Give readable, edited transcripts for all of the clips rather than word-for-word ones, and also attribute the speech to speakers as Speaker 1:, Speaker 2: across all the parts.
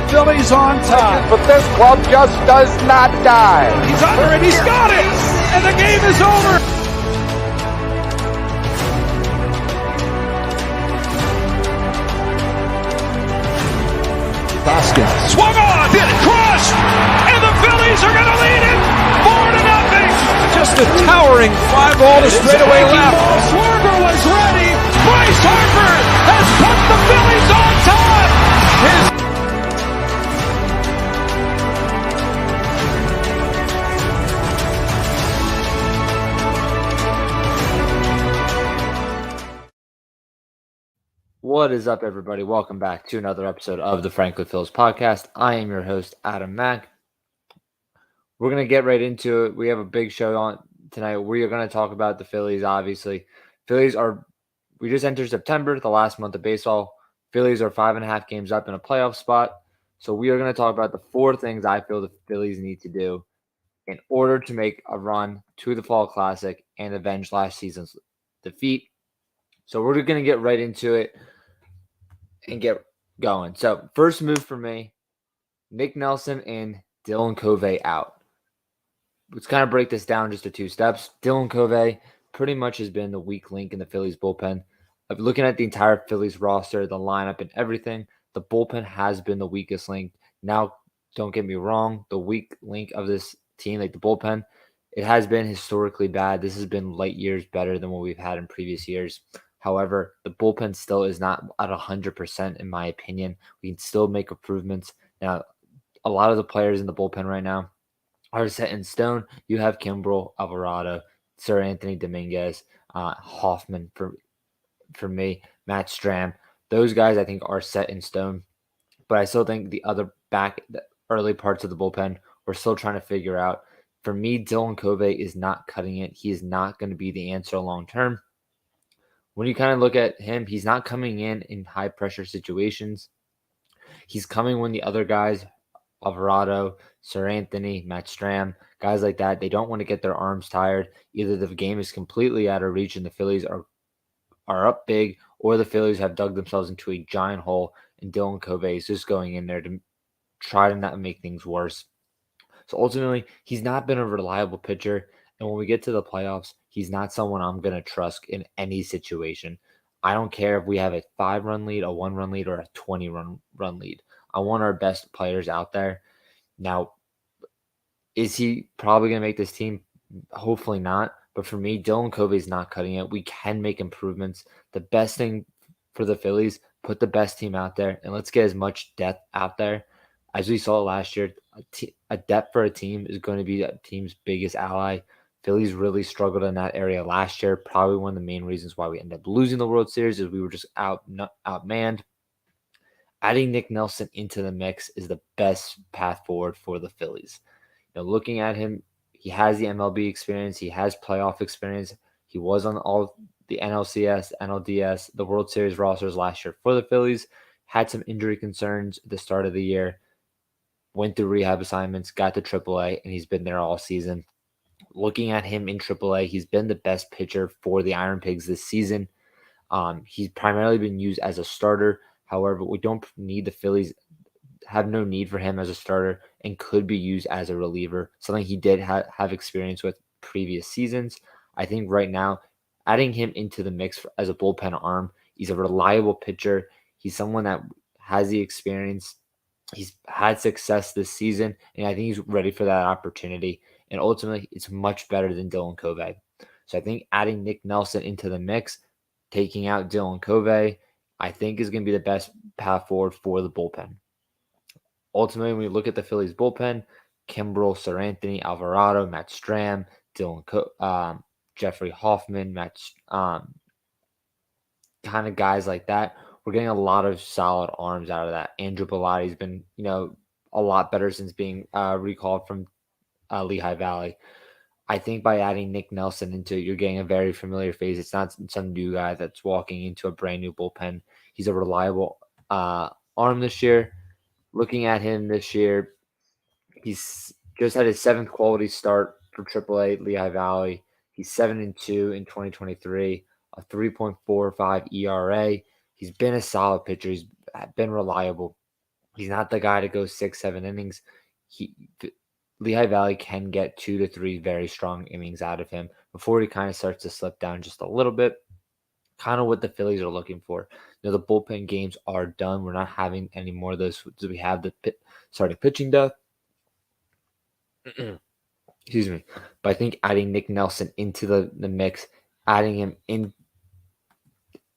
Speaker 1: Phillies on top.
Speaker 2: But this club just does not die.
Speaker 1: He's under it. He's got it. And the game is over. Hoskins swung on, crushed, and the Phillies are going to lead it 4-0. Just a towering fly ball to straightaway left. Schwarber was ready. Bryce Harper has put the Phillies on top.
Speaker 3: What is up, everybody? Welcome back to another episode of the Phrankly Phils podcast. I am your host, Adam Mack. We're going to get right into it. We have a big show on tonight. We are going to talk about the Phillies, obviously. We just entered September, the last month of baseball. Phillies are 5.5 games up in a playoff spot. So we are going to talk about the 4 things I feel the Phillies need to do in order to make a run to the Fall Classic and avenge last season's defeat. So we're going to get right into it and get going. So first move for me, Nick Nelson in, Dylan Covey out. Let's kind of break this down just to 2 steps. Dylan Covey pretty much has been the weak link in the Phillies bullpen. Looking at the entire Phillies roster, the lineup and everything, the bullpen has been the weakest link. Now, don't get me wrong, the weak link of this team, like the bullpen, it has been historically bad. This has been light years better than what we've had in previous years. However, the bullpen still is not at 100% in my opinion. We can still make improvements. Now, a lot of the players in the bullpen right now are set in stone. You have Kimbrel, Alvarado, Sir Anthony Dominguez, Hoffman for me, Matt Strahm. Those guys I think are set in stone. But I still think the early parts of the bullpen, we're still trying to figure out. For me, Dylan Covey is not cutting it. He is not going to be the answer long term. When you kind of look at him, he's not coming in high-pressure situations. He's coming when the other guys, Alvarado, Sir Anthony, Matt Strahm, guys like that, they don't want to get their arms tired. Either the game is completely out of reach and the Phillies are up big, or the Phillies have dug themselves into a giant hole, and Dylan Covey is just going in there to try to not make things worse. So ultimately, he's not been a reliable pitcher. And when we get to the playoffs, he's not someone I'm going to trust in any situation. I don't care if we have a 5-run lead, a 1-run lead, or a 20-run lead. I want our best players out there. Now, is he probably going to make this team? Hopefully not. But for me, Dylan Covey is not cutting it. We can make improvements. The best thing for the Phillies, put the best team out there, and let's get as much depth out there. As we saw last year, a depth for a team is going to be a team's biggest ally. Phillies really struggled in that area last year. Probably one of the main reasons why we ended up losing the World Series is we were just outmanned. Adding Nick Nelson into the mix is the best path forward for the Phillies. Looking at him, he has the MLB experience. He has playoff experience. He was on all the NLCS, NLDS, the World Series rosters last year for the Phillies. Had some injury concerns at the start of the year. Went through rehab assignments, got to AAA, and he's been there all season. Looking at him in AAA, he's been the best pitcher for the Iron Pigs this season. He's primarily been used as a starter. However, we don't need the Phillies, have no need for him as a starter, and could be used as a reliever, something he did have experience with previous seasons. I think right now, adding him into the mix as a bullpen arm, he's a reliable pitcher. He's someone that has the experience. He's had success this season, and I think he's ready for that opportunity. And ultimately, it's much better than Dylan Covey. So I think adding Nick Nelson into the mix, taking out Dylan Covey, I think is going to be the best path forward for the bullpen. Ultimately, when we look at the Phillies bullpen, Kimbrel, Sir Anthony, Alvarado, Matt Strahm, Jeffrey Hoffman, kind of guys like that. We're getting a lot of solid arms out of that. Andrew Bellatti's been, a lot better since being recalled from Lehigh Valley. I think by adding Nick Nelson into it, you're getting a very familiar face. It's not some new guy that's walking into a brand new bullpen. He's a reliable arm this year. Looking at him this year, he's just had his 7th quality start for AAA Lehigh Valley. He's 7-2 in 2023, a 3.45 ERA. He's been a solid pitcher. He's been reliable. He's not the guy to go 6-7 innings. Lehigh Valley can get 2 to 3 very strong innings out of him before he kind of starts to slip down just a little bit. Kind of what the Phillies are looking for. The bullpen games are done. We're not having any more of those. We have the starting pitching depth. Excuse me. But I think adding Nick Nelson into the mix, adding him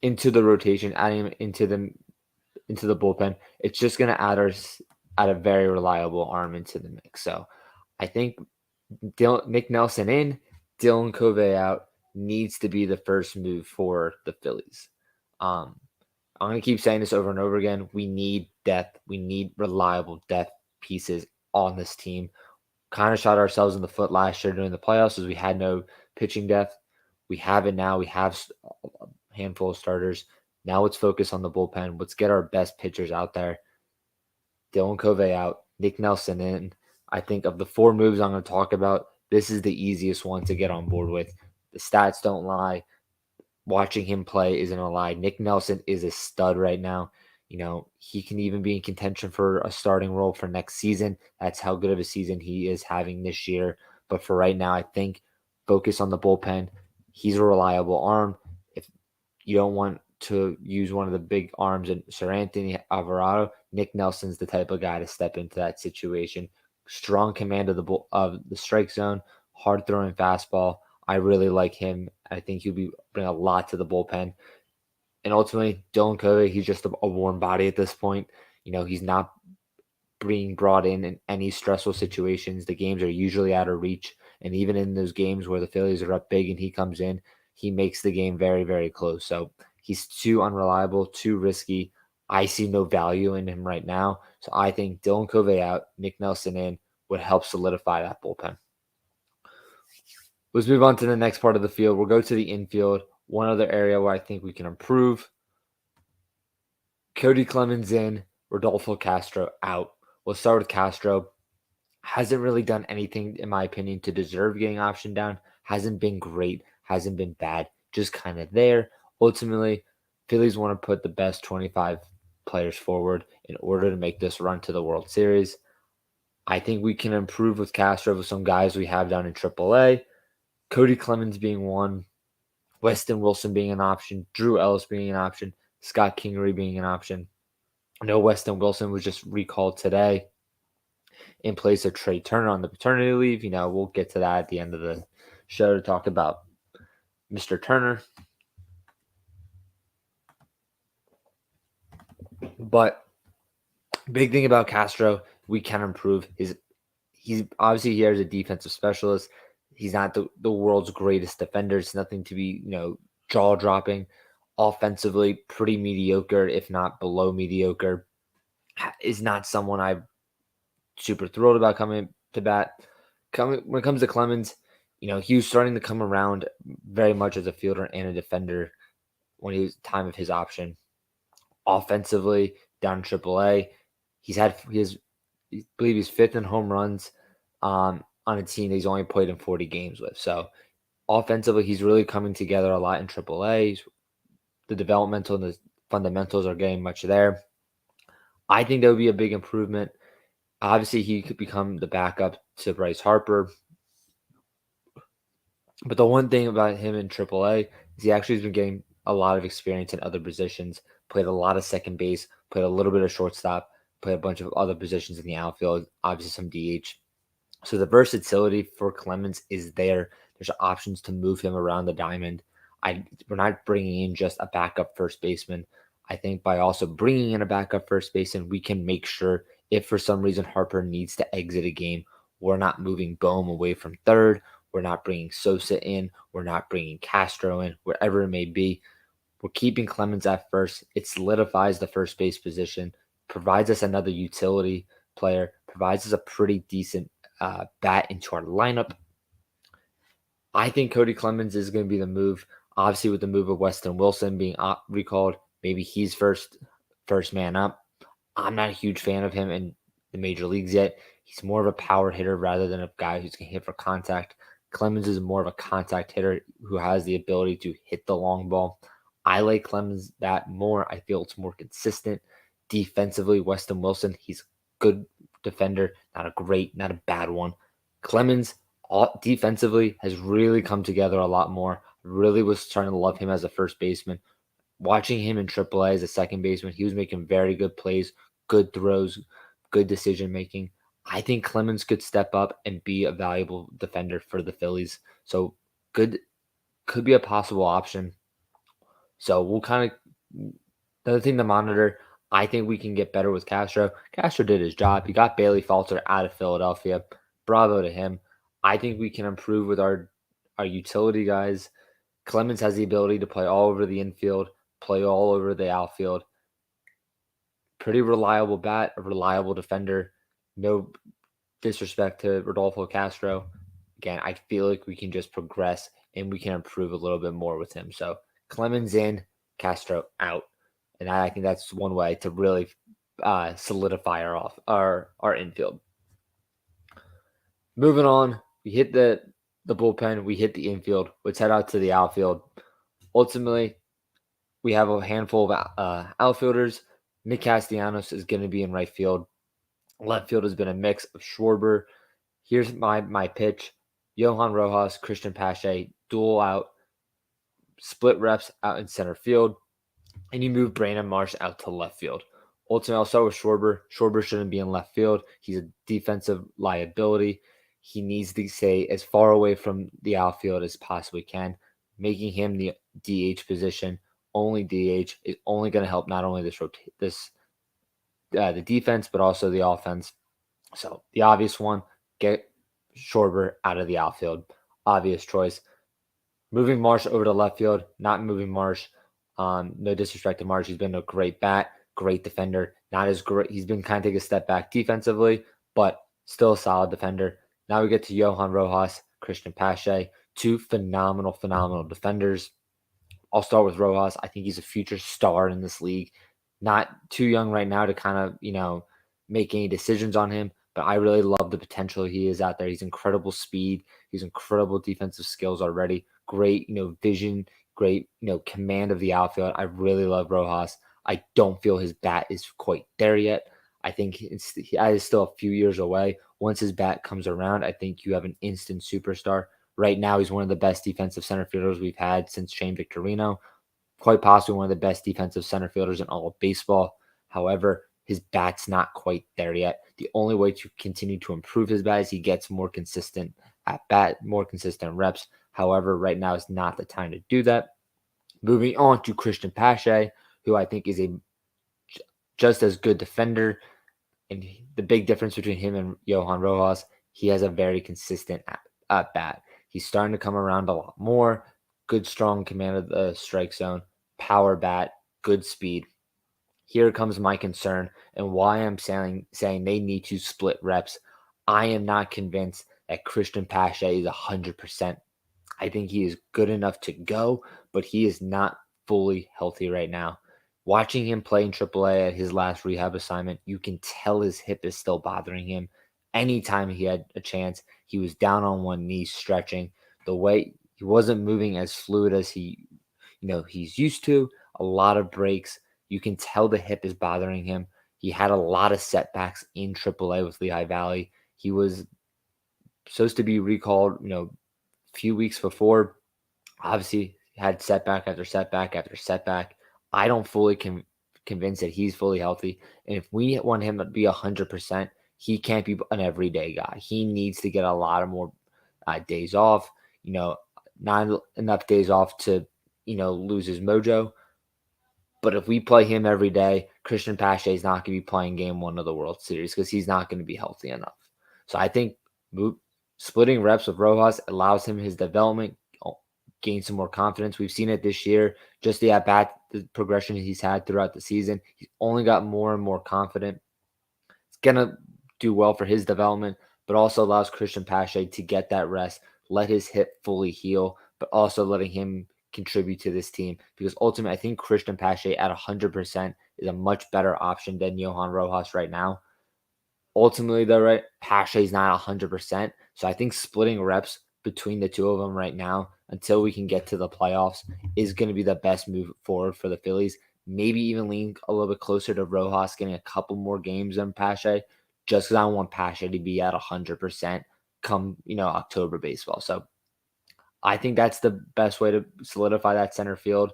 Speaker 3: into the rotation, adding him into the bullpen, it's just going to add a very reliable arm into the mix. So I think Nick Nelson in, Dylan Covey out needs to be the first move for the Phillies. I'm going to keep saying this over and over again. We need depth. We need reliable depth pieces on this team. Kind of shot ourselves in the foot last year during the playoffs as we had no pitching depth. We have it now. We have a handful of starters. Now let's focus on the bullpen. Let's get our best pitchers out there. Dylan Covey out, Nick Nelson in. I think of the 4 moves I'm going to talk about, this is the easiest one to get on board with. The stats don't lie. Watching him play isn't a lie. Nick Nelson is a stud right now. He can even be in contention for a starting role for next season. That's how good of a season he is having this year. But for right now, I think focus on the bullpen. He's a reliable arm. If you don't want to use one of the big arms in Sir Anthony Alvarado, Nick Nelson's the type of guy to step into that situation. Strong command of the strike zone, hard throwing fastball. I really like him. I think he'll bring a lot to the bullpen. And ultimately, Dylan Covey, he's just a warm body at this point. He's not being brought in any stressful situations. The games are usually out of reach. And even in those games where the Phillies are up big and he comes in, he makes the game very, very close. So he's too unreliable, too risky. I see no value in him right now. So I think Dylan Covey out, Nick Nelson in would help solidify that bullpen. Let's move on to the next part of the field. We'll go to the infield. One other area where I think we can improve. Cody Clemens in, Rodolfo Castro out. We'll start with Castro. Hasn't really done anything, in my opinion, to deserve getting optioned down. Hasn't been great. Hasn't been bad. Just kind of there. Ultimately, Phillies want to put the best 25 players forward in order to make this run to the World Series. I think we can improve with Castro with some guys we have down in AAA. Cody Clemens being one. Weston Wilson being an option, Drew Ellis being an option, Scott Kingery being an option. I know Weston Wilson was just recalled today in place of Trey Turner on the paternity leave. We'll get to that at the end of the show to talk about Mr. Turner. But big thing about Castro, we can improve. He's obviously here as a defensive specialist. He's not the world's greatest defender. It's nothing to be, jaw-dropping. Offensively, pretty mediocre, if not below mediocre. Is not someone I'm super thrilled about coming to bat. When it comes to Clemens, he was starting to come around very much as a fielder and a defender when he was time of his option. Offensively, down in AAA, I believe he's 5th in home runs. On a team that he's only played in 40 games with. So offensively, he's really coming together a lot in AAA. The developmental and the fundamentals are getting much there. I think that would be a big improvement. Obviously, he could become the backup to Bryce Harper. But the one thing about him in AAA is he actually has been getting a lot of experience in other positions, played a lot of second base, played a little bit of shortstop, played a bunch of other positions in the outfield, obviously some DH. So the versatility for Clemens is there. There's options to move him around the diamond. We're not bringing in just a backup first baseman. I think by also bringing in a backup first baseman, we can make sure if for some reason Harper needs to exit a game, we're not moving Bohm away from third. We're not bringing Sosa in. We're not bringing Castro in, wherever it may be. We're keeping Clemens at first. It solidifies the first base position, provides us another utility player, provides us a pretty decent bat into our lineup. I think Cody Clemens is going to be the move. Obviously, with the move of Weston Wilson being recalled, maybe he's first man up. I'm not a huge fan of him in the major leagues yet. He's more of a power hitter rather than a guy who's going to hit for contact. Clemens is more of a contact hitter who has the ability to hit the long ball. I like Clemens' bat more. I feel it's more consistent. defensively, Weston Wilson, he's a good defender, not a bad one. Clemens, defensively, has really come together a lot more. Really was starting to love him as a first baseman. Watching him in AAA as a second baseman, he was making very good plays, good throws, good decision making. I think Clemens could step up and be a valuable defender for the Phillies. So good, could be a possible option. So we'll kind of another thing to monitor. I think we can get better with Castro. Castro did his job. He got Bailey Falter out of Philadelphia. Bravo to him. I think we can improve with our utility guys. Clemens has the ability to play all over the infield, play all over the outfield. Pretty reliable bat, a reliable defender. No disrespect to Rodolfo Castro. Again, I feel like we can just progress and we can improve a little bit more with him. So Clemens in, Castro out. And I think that's one way to really solidify our infield. Moving on, we hit the bullpen, we hit the infield. Let's head out to the outfield. Ultimately, we have a handful of outfielders. Nick Castellanos is going to be in right field. Left field has been a mix of Schwarber. Here's my pitch. Johan Rojas, Christian Pache, duel out, split reps out in center field, and you move Brandon Marsh out to left field. Ultimately, I'll start with Schwarber. Schwarber shouldn't be in left field. He's a defensive liability. He needs to stay as far away from the outfield as possibly can. Making him the DH position, only DH, is only going to help not only the defense, but also the offense. So the obvious one, get Schwarber out of the outfield. Obvious choice. Moving Marsh over to left field, not moving Marsh. No disrespect to Marsh. He's been a great bat, great defender. Not as great. He's been kind of taking a step back defensively, but still a solid defender. Now we get to Johan Rojas, Christian Pache, two phenomenal defenders. I'll start with Rojas. I think he's a future star in this league. Not too young right now to kind of, make any decisions on him, but I really love the potential he is out there. He's incredible speed. He's incredible defensive skills already. Great, vision, great, command of the outfield. I really love Rojas. I don't feel his bat is quite there yet. I think he is still a few years away. Once his bat comes around, I think you have an instant superstar. Right now, he's one of the best defensive center fielders we've had since Shane Victorino. Quite possibly one of the best defensive center fielders in all of baseball. However, his bat's not quite there yet. The only way to continue to improve his bat is he gets more consistent at bat, more consistent reps. However, right now is not the time to do that. Moving on to Christian Pache, who I think is a just as good defender. And the big difference between him and Johan Rojas, he has a very consistent at bat. He's starting to come around a lot more. Good, strong command of the strike zone, power bat, good speed. Here comes my concern and why I'm saying they need to split reps. I am not convinced that Christian Pache is 100%. I think he is good enough to go, but he is not fully healthy right now. Watching him play in AAA at his last rehab assignment, you can tell his hip is still bothering him. Anytime he had a chance, he was down on one knee stretching. The way he wasn't moving as fluid as he's used to. A lot of breaks. You can tell the hip is bothering him. He had a lot of setbacks in AAA with Lehigh Valley. He was supposed to be recalled, a few weeks before. Obviously, had setback after setback after setback. I don't fully convinced that he's fully healthy. And if we want him to be 100%, he can't be an everyday guy. He needs to get a lot of more days off. Not enough days off to, lose his mojo. But if we play him every day, Christian Pache is not going to be playing game one of the World Series because he's not going to be healthy enough. So I think splitting reps with Rojas allows him his development, gain some more confidence. We've seen it this year, just the at-bat the progression he's had throughout the season. He's only got more and more confident. It's going to do well for his development, but also allows Christian Pache to get that rest, let his hip fully heal, but also letting him contribute to this team, because ultimately I think Christian Pache at 100% is a much better option than Johan Rojas right now. Ultimately though, right, Pache is not 100%, so I think splitting reps between the two of them right now until we can get to the playoffs is going to be the best move forward for the Phillies. maybe even lean a little bit closer to Rojas getting a couple more games than Pache, just because I want Pache to be at 100% come, October baseball. So I think that's the best way to solidify that center field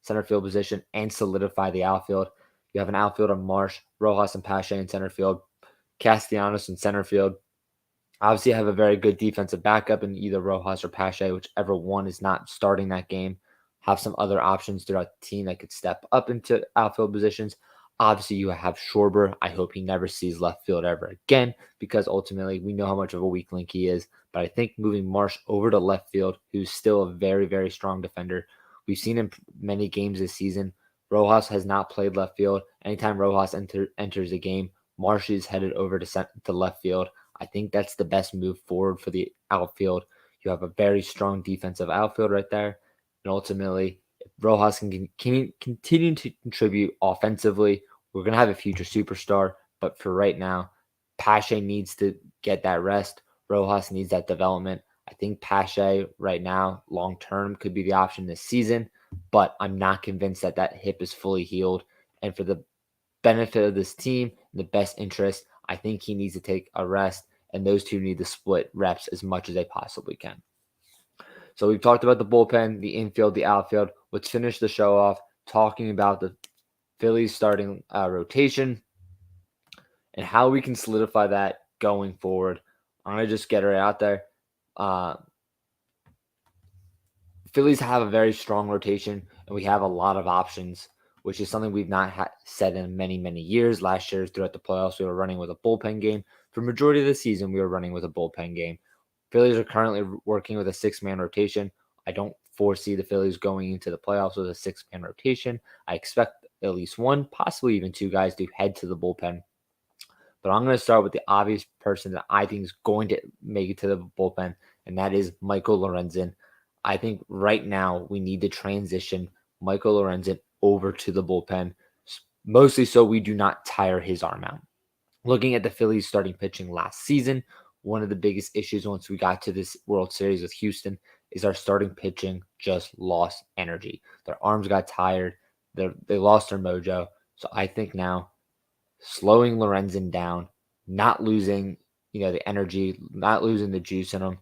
Speaker 3: position and solidify the outfield. You have an outfield of Marsh, Rojas, and Pache in center field, Castellanos in center field. Obviously, I have a very good defensive backup in either Rojas or Pache, whichever one is not starting that game. Have some other options throughout the team that could step up into outfield positions. Obviously, you have Schwarber. I hope he never sees left field ever again, because ultimately we know how much of a weak link he is. But I think moving Marsh over to left field, who's still a very, very strong defender. We've seen him many games this season. Rojas has not played left field. Anytime Rojas enters a game, Marsh is headed over to left field. I think that's the best move forward for the outfield. You have a very strong defensive outfield right there. And ultimately, if Rojas can continue to contribute offensively, we're going to have a future superstar. But for right now, Pache needs to get that rest. Rojas needs that development. I think Pache right now, long-term, could be the option this season. But I'm not convinced that that hip is fully healed. And for the benefit of this team, the best interest, I think he needs to take a rest, and those two need to split reps as much as they possibly can. So we've talked about the bullpen, the infield, the outfield. Let's finish the show off talking about the Phillies starting rotation and how we can solidify that going forward. I'm going to just get it out there. Phillies have a very strong rotation, and we have a lot of options, which is something we've not said in many, many years. Last year, throughout the playoffs, we were running with a bullpen game. For majority of the season, we were running with a bullpen game. Phillies are currently working with a six-man rotation. I don't foresee the Phillies going into the playoffs with a six-man rotation. I expect at least one, possibly even two guys to head to the bullpen. But I'm going to start with the obvious person that I think is going to make it to the bullpen, and that is Michael Lorenzen. I think right now we need to transition Michael Lorenzen over to the bullpen, mostly so we do not tire his arm out. Looking at the Phillies starting pitching last season, one of the biggest issues once we got to this World Series with Houston is our starting pitching just lost energy. Their arms got tired. They lost their mojo. So I think now slowing Lorenzen down, not losing the energy, not losing the juice in him,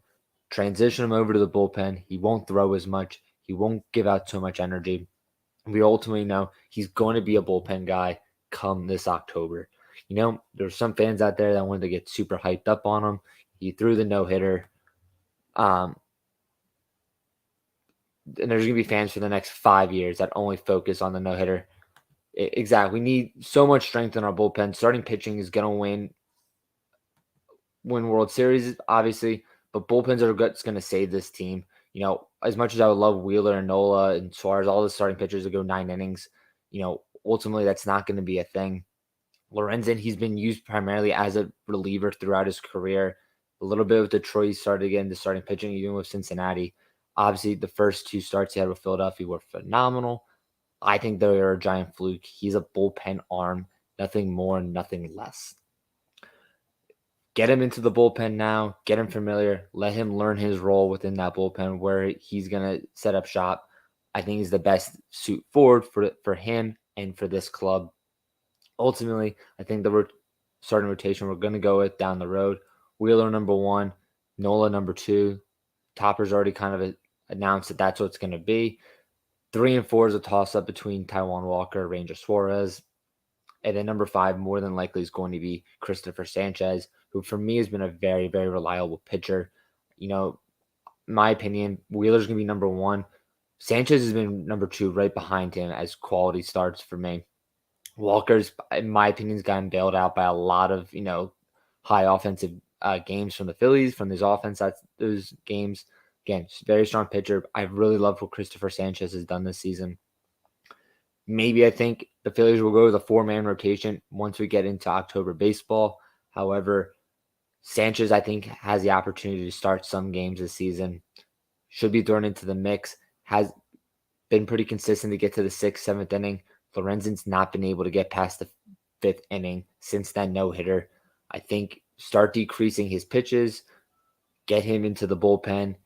Speaker 3: transition him over to the bullpen. He won't throw as much. He won't give out so much energy. We ultimately know he's going to be a bullpen guy come this October. There's some fans out there that wanted to get super hyped up on him. He threw the no-hitter. And there's going to be fans for the next 5 years that only focus on the no-hitter. Exactly. We need so much strength in our bullpen. Starting pitching is going to win World Series, obviously, but bullpens are going to save this team. As much as I would love Wheeler and Nola and Suarez, all the starting pitchers to go 9 innings, ultimately that's not going to be a thing. Lorenzen, he's been used primarily as a reliever throughout his career. A little bit with Detroit, he started again to starting pitching, even with Cincinnati. Obviously, the first 2 starts he had with Philadelphia were phenomenal. I think they are a giant fluke. He's a bullpen arm, nothing more, nothing less. Get him into the bullpen now. Get him familiar. Let him learn his role within that bullpen where he's going to set up shop. I think he's the best suit forward for him and for this club. Ultimately, I think the starting rotation we're going to go with down the road, Wheeler number 1, Nola number 2. Topper's already kind of announced that that's what it's going to be. 3 and 4 is a toss-up between Taijuan Walker, Ranger Suarez. And then number 5, more than likely, is going to be Christopher Sanchez, who for me has been a very, very reliable pitcher. In my opinion, Wheeler's going to be number 1. Sanchez has been number 2 right behind him as quality starts for me. Walker's, in my opinion, has gotten bailed out by a lot of, high offensive games from the Phillies, from his offense. Those games. Again, very strong pitcher. I really love what Christopher Sanchez has done this season. Maybe I think the Phillies will go with a 4-man rotation once we get into October baseball. However, Sanchez, I think, has the opportunity to start some games this season. Should be thrown into the mix. Has been pretty consistent to get to the 6th, 7th inning. Lorenzen's not been able to get past the 5th inning since that no-hitter. I think start decreasing his pitches, get him into the bullpen,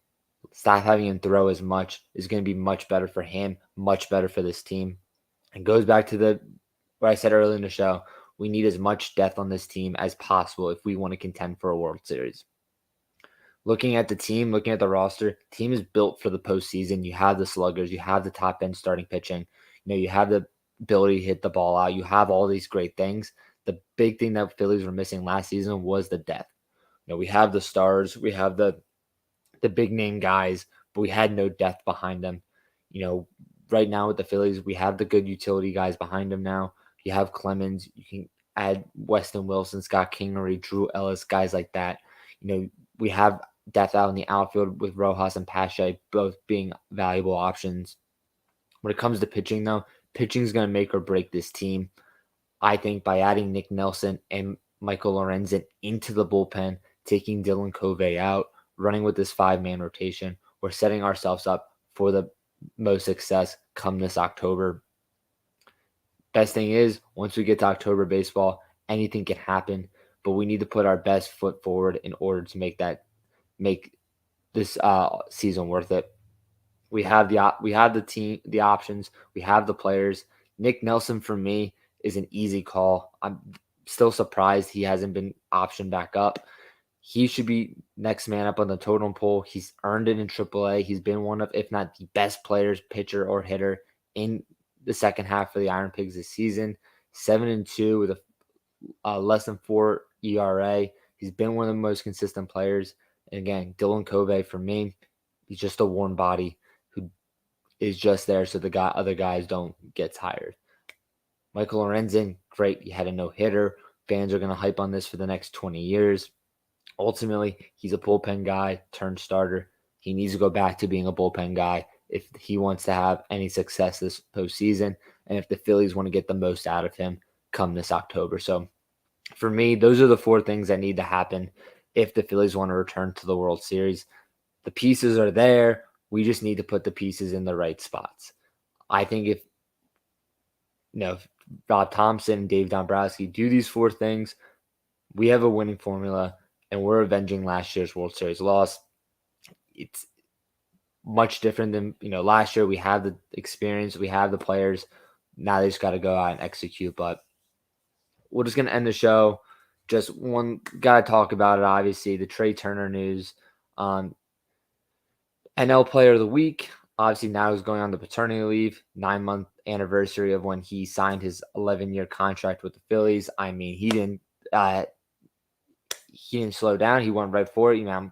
Speaker 3: stop having him throw as much is going to be much better for him, much better for this team. It goes back to what I said earlier in the show. We need as much depth on this team as possible if we want to contend for a World Series. Looking at the team, looking at the roster, team is built for the postseason. You have the sluggers, you have the top end starting pitching, you have the ability to hit the ball out. You have all these great things. The big thing that Phillies were missing last season was the depth. We have the stars, we have the big name guys, but we had no depth behind them. Right now with the Phillies, we have the good utility guys behind them now. You have Clemens, you can add Weston Wilson, Scott Kingery, Drew Ellis, guys like that. We have depth out in the outfield with Rojas and Pache both being valuable options. When it comes to pitching, though, pitching is going to make or break this team. I think by adding Nick Nelson and Michael Lorenzen into the bullpen, taking Dylan Covey out, running with this 5-man rotation, we're setting ourselves up for the most success come this October. Best thing is, once we get to October baseball, anything can happen, but we need to put our best foot forward in order to make this season worth it. We have the team, the options, we have the players. Nick Nelson for me is an easy call. I'm still surprised he hasn't been optioned back up. He should be next man up on the totem pole. He's earned it in AAA. He's been one of, if not the best players, pitcher or hitter in the second half of the Iron Pigs this season. 7-2 with a less than 4 ERA. He's been one of the most consistent players. And again, Dylan Covey for me, he's just a warm body who is just there so other guys don't get tired. Michael Lorenzen, great. He had a no-hitter. Fans are going to hype on this for the next 20 years. Ultimately, he's a bullpen guy turned starter. He needs to go back to being a bullpen guy if he wants to have any success this postseason and if the Phillies want to get the most out of him come this October. So for me, those are the 4 things that need to happen if the Phillies want to return to the World Series. The pieces are there. We just need to put the pieces in the right spots. I think if Rob Thompson and Dave Dombrowski do these 4 things, we have a winning formula and we're avenging last year's World Series loss. It's much different than, last year we had the experience, we have the players. Now they just got to go out and execute. But we're just going to end the show. Just one, got to talk about it, obviously, the Trey Turner news. NL Player of the Week. Obviously, now he's going on the paternity leave, 9-month anniversary of when he signed his 11-year contract with the Phillies. I mean, he didn't slow down. He went right for it.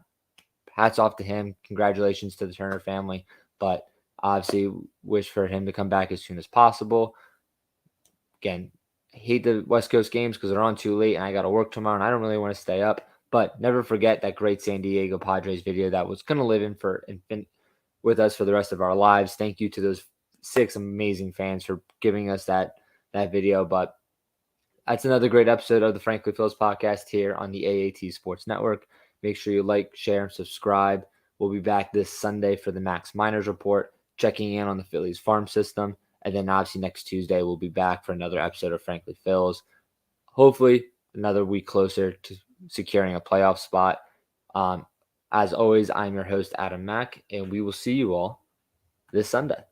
Speaker 3: Hats off to him. Congratulations to the Turner family. But obviously, wish for him to come back as soon as possible. Again, I hate the West Coast games because they're on too late, and I got to work tomorrow, and I don't really want to stay up. But never forget that great San Diego Padres video that was going to live in with us for the rest of our lives. Thank you to those 6 amazing fans for giving us that video. But that's another great episode of the Phrankly Phils podcast here on the AAT Sports Network. Make sure you like, share, and subscribe. We'll be back this Sunday for the Max Miners Report, checking in on the Phillies farm system. And then obviously next Tuesday, we'll be back for another episode of Phrankly Phils. Hopefully another week closer to securing a playoff spot. As always, I'm your host, Adam Mack, and we will see you all this Sunday.